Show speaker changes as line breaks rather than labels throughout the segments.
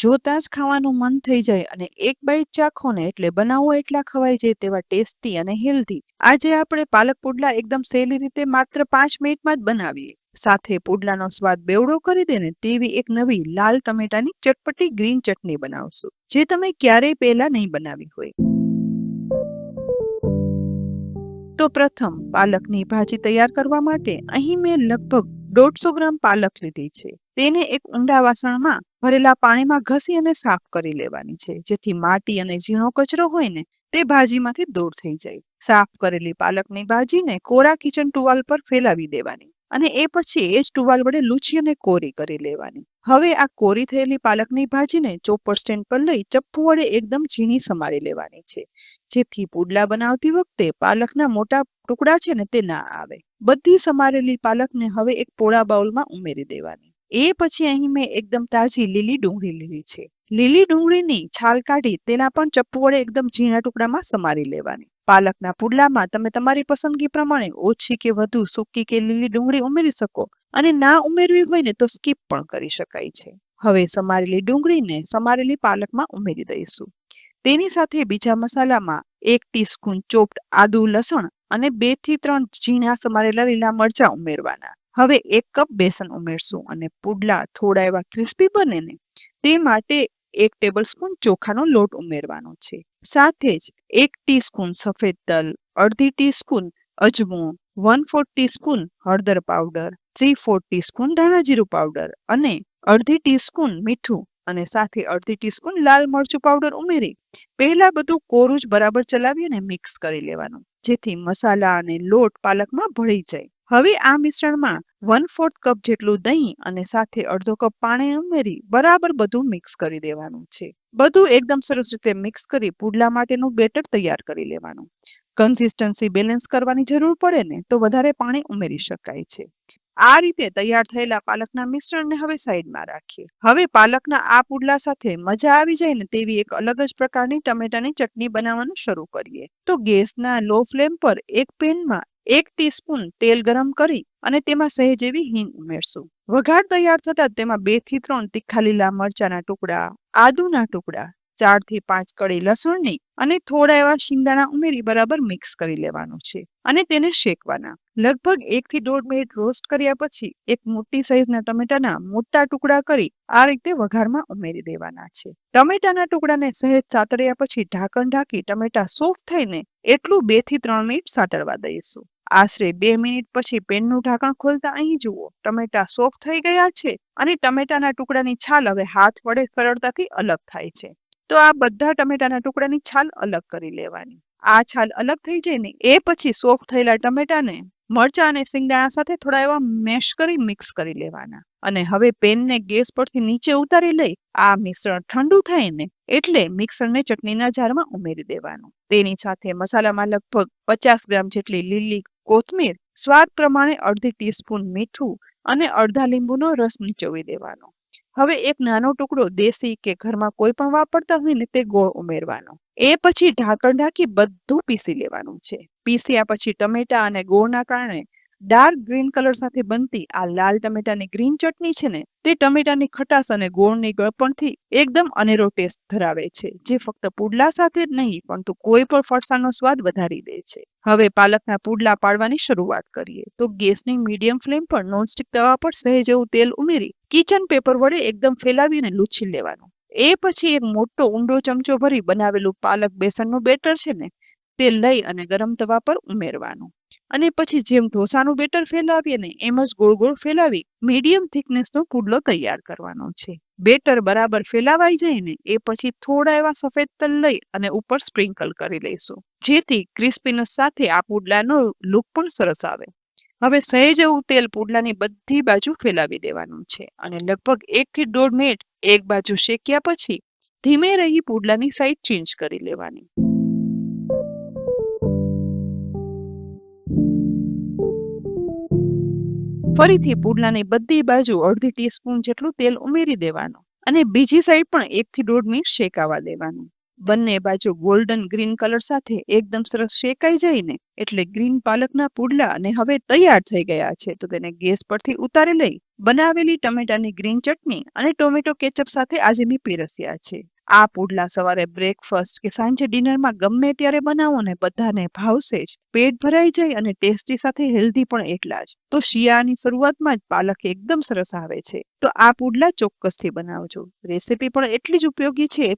જોતા જ ખાવાનું મન થઈ જાય અને એક બાઈટ ચાખો ને એટલે બનાવો એટલા ખવાઈ જાય તેવા ટેસ્ટી અને હેલ્ધી. આજે આપણે પાલક પુડલા એકદમ સહેલી રીતે માત્ર 5 મિનિટમાં જ બનાવીએ. સાથે પુડલાનો સ્વાદ બેવડો કરી દે ને તેવી એક નવી લાલ ટમેટાની ચટપટી ગ્રીન ચટણી બનાવશું, જે તમે ક્યારેય પહેલા નહીં બનાવી હોય. તો પ્રથમ પાલકની ભાજી તૈયાર કરવા માટે અહીં મેં લગભગ 150 ગ્રામ પાલક લીધી છે. તેને એક ઊંડા વાસણમાં ભરેલા પાણીમાં ઘસી અને સાફ કરી લેવાની છે, જેથી માટી અને ઝીણો કચરો હોય ને તે ભાજીમાંથી દૂર થઈ જાય. સાફ કરેલી પાલકની ભાજીને કોરા કિચન ટુવાલ પર ફેલાવી દેવાની અને એ પછી એ જ ટુવાલ વડે લૂછી અને કોરી કરી લેવાની. હવે આ કોરી થયેલી પાલકની ભાજીને ચોપર સ્ટેન્ડ પર લઈ ચપ્પુ વડે એકદમ ઝીણી સમારી લેવાની છે, જેથી પુડલા બનાવતી વખતે પાલકના મોટા ટુકડા છે ને તે ના આવે. બધી સમારેલી પાલકને હવે એક પોળા બાઉલમાં ઉમેરી દેવાની. એ પછી અહીં મેં એકદમ તાજી લીલી ડુંગળી લીધી છે. લીલી ડુંગળીની છાલ કાઢી તેના પણ ચપ્પુ વડે એકદમ ઝીણા ટુકડામાં સમારી લેવાની. પાલકના પુડલામાં તમે તમારી પસંદગી પ્રમાણે ઓછી કે વધુ સૂકી કે લીલી ડુંગળી ઉમેરી શકો અને ના ઉમેરવી હોય ને તો સ્કીપ પણ કરી શકાય છે. હવે સમારેલી ડુંગળીને સમારેલી પાલકમાં ઉમેરી દઈશું. તેની સાથે બીજા મસાલામાં 1 ટીસ્પૂન ચોપ્ડ આદુ લસણ અને 2 થી 3 ઝીણા સમારેલા લીલા મરચાં ઉમેરવાના. હવે 1 કપ બેસન ઉમેરશું અને પુડલા થોડા એવા ક્રિસ્પી બને ને તે માટે 1 ટેબલસ્પૂન ચોખાનો લોટ ઉમેરવાનો છે. સાથે જ 1 ટીસ્પૂન સફેદ તલ, અડધી ટીસ્પૂન અજમો, 1/4 ટીસ્પૂન હળદર પાવડર, 3/4 ટીસ્પૂન ધાણા જીરું પાવડર અને અડધી ટીસ્પૂન મીઠું અને સાથે અડધી ટીસ્પૂન લાલ મરચું પાવડર ઉમેરી પહેલા બધું કોરું જ બરાબર ચલાવી અને મિક્સ કરી લેવાનું, જેથી મસાલા અને લોટ પાલકમાં ભળી જાય. હવે આ મિશ્રણમાં 1/4 કપ જેટલું દહીં અને સાથે અડધો કપ પાણી ઉમેરી બરાબર બધું મિક્સ કરી દેવાનું છે. બધું એકદમ સરસ રીતે મિક્સ કરી પુડલા માટેનું બેટર તૈયાર કરી લેવાનું. કન્સિસ્ટન્સી બેલેન્સ કરવાની જરૂર પડે ને તો વધારે પાણી ઉમેરી શકાય છે. આ રીતે તૈયાર થયેલા પાલકના મિશ્રણને હવે સાઈડમાં રાખીએ. હવે પાલકના આ પુડલા સાથે મજા આવી જાય ને તેવી એક અલગ જ પ્રકારની ટમેટાની ચટણી બનાવવાનું શરૂ કરીએ. તો ગેસના લો ફ્લેમ પર એક પેનમાં 1 ટીસ્પૂન તેલ ગરમ કરી અને તેમાં સહેજ એવી હિંગ ઉમેરશું. વઘાર તૈયાર થતા તેમાં 2 થી 3 તીખા લીલા મરચાના ટુકડા, આદુના ટુકડા, 4 થી 5 કળી લસણની અને થોડા એવા શિંગદાણા ઉમેરી બરાબર મિક્સ કરી લેવાનું છે અને તેને શેકવાના. લગભગ 1 થી 1.5 મિનિટ રોસ્ટ કર્યા પછી એક મોટી સાઈઝના ટમેટાના મોટા ટુકડા કરી આ રીતે વઘારમાં ઉમેરી દેવાના છે. ટમેટાના ટુકડાને સહેજ સાતળ્યા પછી ઢાંકણ ઢાંકી ટમેટા સોફ્ટ થઈને એટલું 2 થી 3 મિનિટ સાતળવા દઈશું. આશરે 2 મિનિટ પછી પેનનું ઢાંકણ ખોલતા અહીં જુઓ ટમેટા સોફ્ટ થઈ ગયા છે અને ટમેટાના ટુકડાની છાલ હવે હાથ વડે સરળતાથી અલગ થાય છે. તો આ બધા ટમેટાના ટુકડાની છાલ અલગ કરી લેવાની. આ છાલ અલગ થઈ જાય ને એ પછી સોફ્ટ થયેલા ટમેટાને મરચાં અને શિંગદાણા સાથે થોડા એવા મેશ કરી મિક્સ કરી લેવાના અને હવે પેનને ગેસ પરથી નીચે ઉતારી લઈ આ મિશ્રણ ઠંડુ થાય ને એટલે મિક્સરને ચટણીના જારમાં ઉમેરી દેવાનું. તેની સાથે મસાલામાં લગભગ 50 ગ્રામ જેટલી લીલી કોથમીર, સ્વાદ પ્રમાણે અડધી ટીસ્પૂન મીઠું અને અડધા લીંબુનો રસ નીચોવી દેવાનો. હવે એક નાનો ટુકડો દેશી કે ઘરમાં કોઈ પણ વાપરતા હોય ને તે ગોળ ઉમેરવાનો. એ પછી ઢાંકણ ઢાંકી બધું પીસી લેવાનું છે. પીસ્યા પછી ટમેટા અને ગોળના કારણે ડાર્ક ગ્રીન કલર સાથે બનતી આ લાલ ટમેટાની ગ્રીન ચટણી છે ને તે ટમેટાની ખટાશ અને ગોળની ગળપણથી એકદમ અનેરો ટેસ્ટ ધરાવે છે, જે ફક્ત પુડલા સાથે જ નહીં પરંતુ કોઈ પણ ફરસાણનો સ્વાદ વધારી દે છે. હવે પાલકના પુડલા પાડવાની શરૂઆત કરીએ. તો ગેસની મીડિયમ ફ્લેમ પર નોનસ્ટિક તવા પર સહેજ એવું તેલ ઉમેરી કિચન પેપર વડે એકદમ ફેલાવીને લૂછી લેવાનું. એ પછી એક મોટો ઊંડો ચમચો ભરી બનાવેલું પાલક બેસનનું બેટર છે ને તે લઈ અને ગરમ તવા પર ઉમેરવાનું અને પછી જેમ ઢોસાનું બેટર ફેલાવીએ ને એમ જ ગોળ ગોળ ફેલાવી મીડિયમ થિકનેસનો પુડલો તૈયાર કરવાનો છે. બેટર બરાબર ફેલાવાઈ જાય ને એ પછી થોડા એવા સફેદ તલ લઈ અને ઉપર સ્પ્રિંકલ કરી લઈશું, જેથી ક્રિસ્પીનેસ સાથે આ પુડલાનો લુક પણ સરસ આવે. હવે સહેજ એવું તેલ પુડલાની બધી બાજુ ફેલાવી દેવાનું છે અને લગભગ 1 થી 1.5 મિનિટ એક બાજુ શેક્યા પછી ધીમે રહી પુડલાની સાઈડ ચેન્જ કરી લેવાની. ફરીથી પુડલાની બધી બાજુ અડધી ટીસ્પૂન જેટલું તેલ ઉમેરી દેવાનું અને બીજી સાઈડ પણ 1 થી 1.5 મિનિટ શેકાવા દેવાનું. બંને બાજુ ગોલ્ડન ગ્રીન કલર સાથે એકદમ સરસ શેકાઈ જાય ને એટલે ગ્રીન પાલકના પુડલા અને હવે તૈયાર થઈ ગયા છે. તો તેને ગેસ પરથી ઉતારી લઈ બનાવેલી ટમેટાની ગ્રીન ચટણી અને ટોમેટો કેચઅપ સાથે આજે મેં પીરસ્યા છે. આ પુડલા સવારે બ્રેકફાસ્ટ કે સાંજે ડિનરમાં ગમે ત્યારે બનાવો ને બધાને ભાવશે જ. પેટ ભરાઈ જાય અને ટેસ્ટી સાથે હેલ્ધી પણ એટલા જ. તો શિયાળાની શરૂઆતમાં જ પાલક એકદમ સરસ આવે છે. તો આ પુડલા ચોક્કસથી બનાવજો. રેસીપી પણ એટલી જ ઉપયોગી છે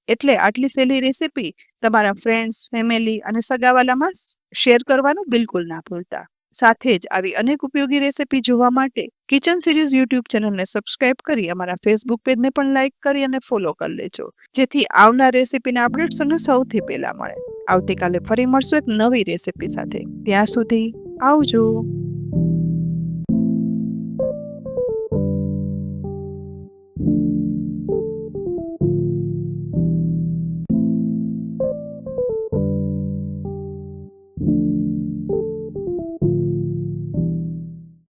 એટલે આટલી સહેલી રેસીપી તમારા ફ્રેન્ડ્સ, ફેમિલી અને સગાવાલામાં શેર કરવાનું બિલકુલ ના ભૂલતા. સાથે જ આવી અનેક ઉપયોગી રેસીપી જોવા માટે કિચન સિરીઝ યુટ્યુબ ચેનલને સબસ્ક્રાઇબ કરી અમારા ફેસબુક પેજને પણ લાઇક કરી અને ફોલો કરી લેજો, જેથી આવનાર રેસીપીના અપડેટ્સ તમને સૌથી પહેલા મળે. આવતીકાલે ફરી મળશું એક નવી રેસીપી સાથે. ત્યાં સુધી આવજો.